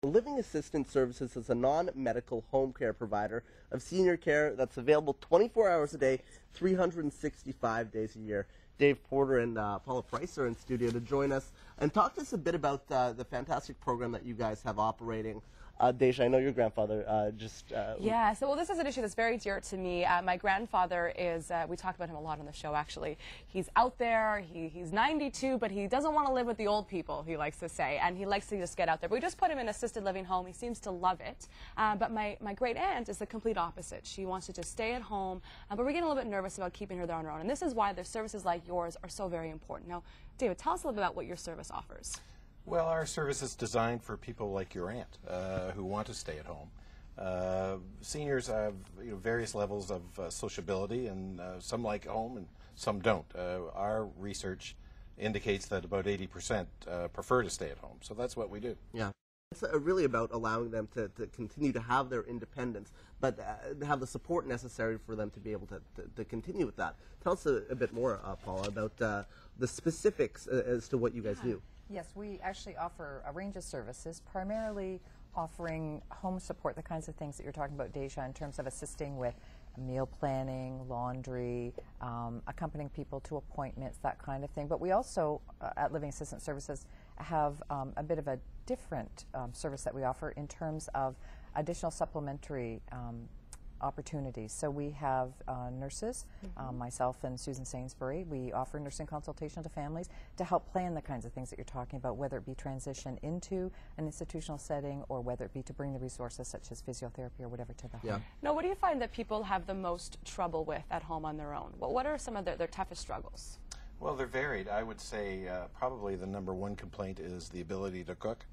Living Assistance Services is a non-medical home care provider of senior care that's available 24 hours a day, 365 days a year. Dave Porter and Paula Price are in studio to join us and talk to us a bit about the fantastic program that you guys have operating. Deja, I know your grandfather Yeah, well, this is an issue that's very dear to me. My grandfather is, we talk about him a lot on the show, actually. He's out there, he's 92, but he doesn't want to live with the old people, he likes to say, and he likes to just get out there. But we just put him in an assisted living home. He seems to love it. But my great aunt is the complete opposite. She wants to just stay at home, but we're getting a little bit nervous about keeping her there on her own. And this is why the services like yours are so very important. Now, David, tell us a little bit about what your service offers. Well, our service is designed for people like your aunt who want to stay at home. Seniors have various levels of sociability, and some like home and some don't. Our research indicates that about 80% prefer to stay at home, so that's what we do. Yeah. It's really about allowing them to continue to have their independence, but have the support necessary for them to be able to continue with that. Tell us a bit more, Paula, about the specifics as to what you guys do. Yes, we actually offer a range of services, primarily offering home support, the kinds of things that you're talking about, Deja, in terms of assisting with meal planning, laundry, accompanying people to appointments, that kind of thing. But we also, at Living Assistance Services, have a bit of a different service that we offer in terms of additional supplementary opportunities. So we have nurses, myself and Susan Sainsbury. We offer nursing consultation to families to help plan the kinds of things that you're talking about, whether it be transition into an institutional setting or whether it be to bring the resources such as physiotherapy or whatever to the home. Now, what do you find that people have the most trouble with at home on their own? What are some of their toughest struggles? Well, they're varied. I would say probably the #1 complaint is the ability to cook.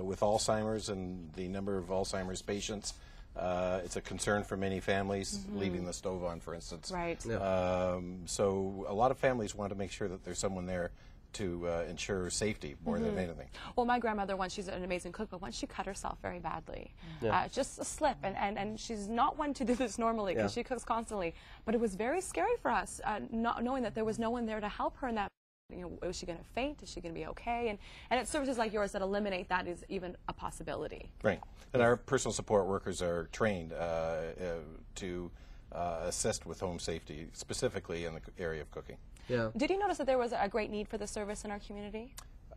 With Alzheimer's and the number of Alzheimer's patients, it's a concern for many families, leaving the stove on, for instance. Right. Yeah. So a lot of families want to make sure that there's someone there to ensure safety more than anything. Well, my grandmother, once, she's an amazing cook, but once she cut herself very badly. Just a slip, and she's not one to do this normally because she cooks constantly. But it was very scary for us, not knowing that there was no one there to help her in that. Was she going to faint? Is she going to be okay? And it's services like yours that eliminate that is even a possibility. Right. And our personal support workers are trained to assist with home safety, specifically in the area of cooking. Yeah. Did you notice that there was a great need for this service in our community?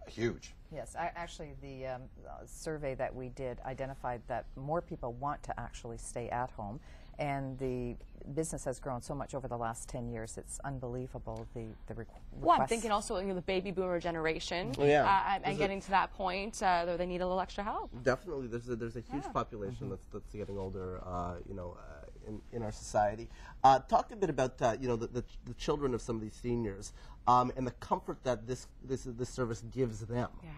Huge. Yes, actually the survey that we did identified that more people want to actually stay at home, and the business has grown so much over the last 10 years. It's unbelievable, the requests. Well, I'm thinking also the baby boomer generation, and getting to that point where they need a little extra help. Definitely, there's a huge population that's getting older, in our society. Talk a bit about the children of some of these seniors and the comfort that this service gives them. Yeah.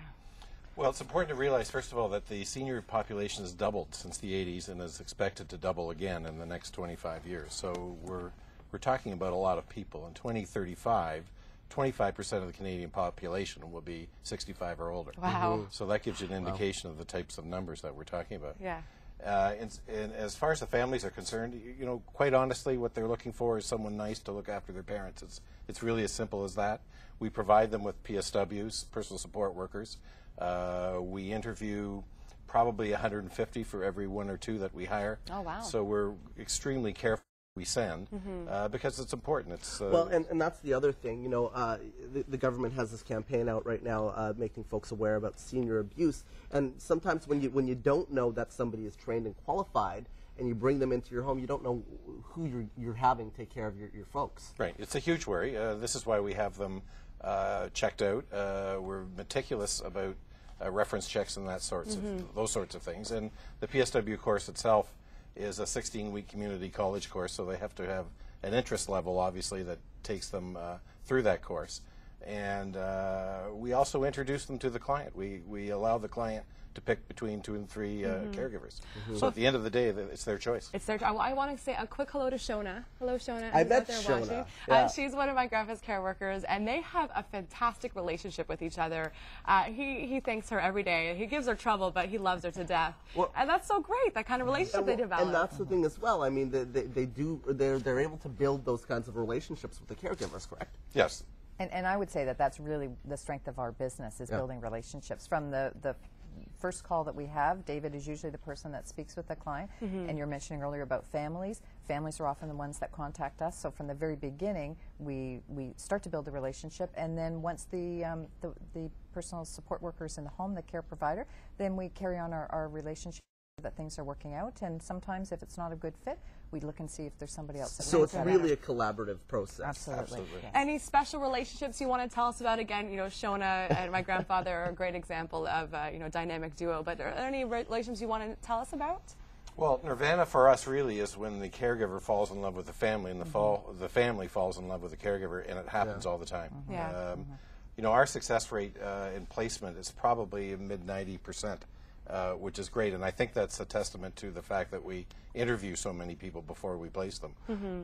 Well, it's important to realize, first of all, that the senior population has doubled since the 80s and is expected to double again in the next 25 years. So we're talking about a lot of people. In 2035, 25% of the Canadian population will be 65 or older. Wow. So that gives you an indication of the types of numbers that we're talking about. Yeah. And as far as the families are concerned, quite honestly, what they're looking for is someone nice to look after their parents. It's really as simple as that. We provide them with PSWs, personal support workers. We interview probably 150 for every 1 or 2 that we hire. Oh, wow. So we're extremely careful we send because it's important. It's well, and that's the other thing. The government has this campaign out right now making folks aware about senior abuse, and sometimes when you don't know that somebody is trained and qualified, and you bring them into your home, you don't know who you're having take care of your folks. Right. It's a huge worry. This is why we have them checked out. We're meticulous about reference checks and those sorts of things. And the PSW course itself is a 16-week community college course, so they have to have an interest level, obviously, that takes them through that course. And we also introduce them to the client. We allow the client to pick between 2 and 3 caregivers. So at the end of the day, it's their choice. It's their. I want to say a quick hello to Shona. Hello, Shona. I met Shona. She's one of my grandpa's care workers, and they have a fantastic relationship with each other. He thanks her every day. He gives her trouble, but he loves her to death. Well, and that's so great. That kind of relationship they develop. And that's the thing as well. I mean, they're able to build those kinds of relationships with the caregivers, correct? Yes. And I would say that that's really the strength of our business is building relationships. From the first call that we have, David is usually the person that speaks with the client. And you're mentioning earlier about families. Families are often the ones that contact us. So from the very beginning, we start to build a relationship. And then once the personal support worker is in the home, the care provider, then we carry on our relationship that things are working out. And sometimes if it's not a good fit, we look and see if there's somebody else that So fits it's that really out. a collaborative process. Absolutely. Yes. Any special relationships you want to tell us about? Again, you know, Shona and my grandfather are a great example of you know, dynamic duo. But are there any relationships you want to tell us about? Well, nirvana for us really is when the caregiver falls in love with the family, and the family falls in love with the caregiver, and it happens all the time. Yeah. You know, our success rate in placement is probably mid 90%, which is great, and I think that's a testament to the fact that we interview so many people before we place them.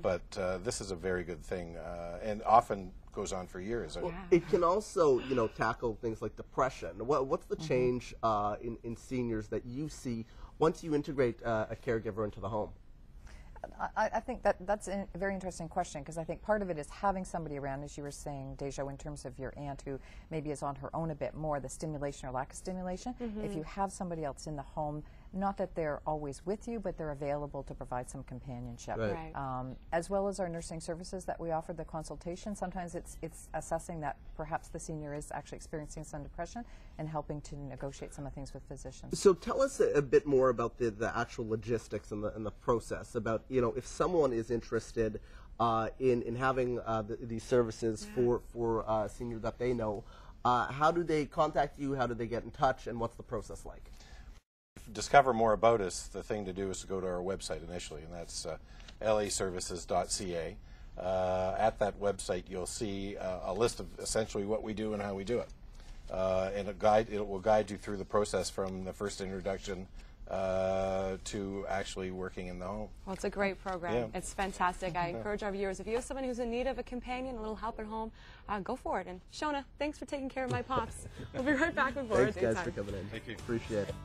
But this is a very good thing, and often goes on for years. Well, it can also, you know, tackle things like depression. What's the change in seniors that you see once you integrate a caregiver into the home? I think that's a very interesting question, because I think part of it is having somebody around, as you were saying, Deja, in terms of your aunt who maybe is on her own a bit more, the stimulation or lack of stimulation. If you have somebody else in the home, not that they're always with you, but they're available to provide some companionship. Right. As well as our nursing services that we offer, the consultation. Sometimes it's assessing that perhaps the senior is actually experiencing some depression and helping to negotiate some of the things with physicians. So tell us a bit more about the actual logistics and the process. About, you know, if someone is interested in having these services for a senior that they know, how do they contact you? How do they get in touch? And what's the process like? Discover more about us, the thing to do is to go to our website initially, and that's laservices.ca. At that website, you'll see a list of essentially what we do and how we do it. And it will guide you through the process from the first introduction to actually working in the home. Well, it's a great program. Yeah. It's fantastic. I encourage our viewers, if you have someone who's in need of a companion, a little help at home, go for it. And Shona, thanks for taking care of my pops. We'll be right back with more. Thanks, guys, for coming in. Thank you. Appreciate it.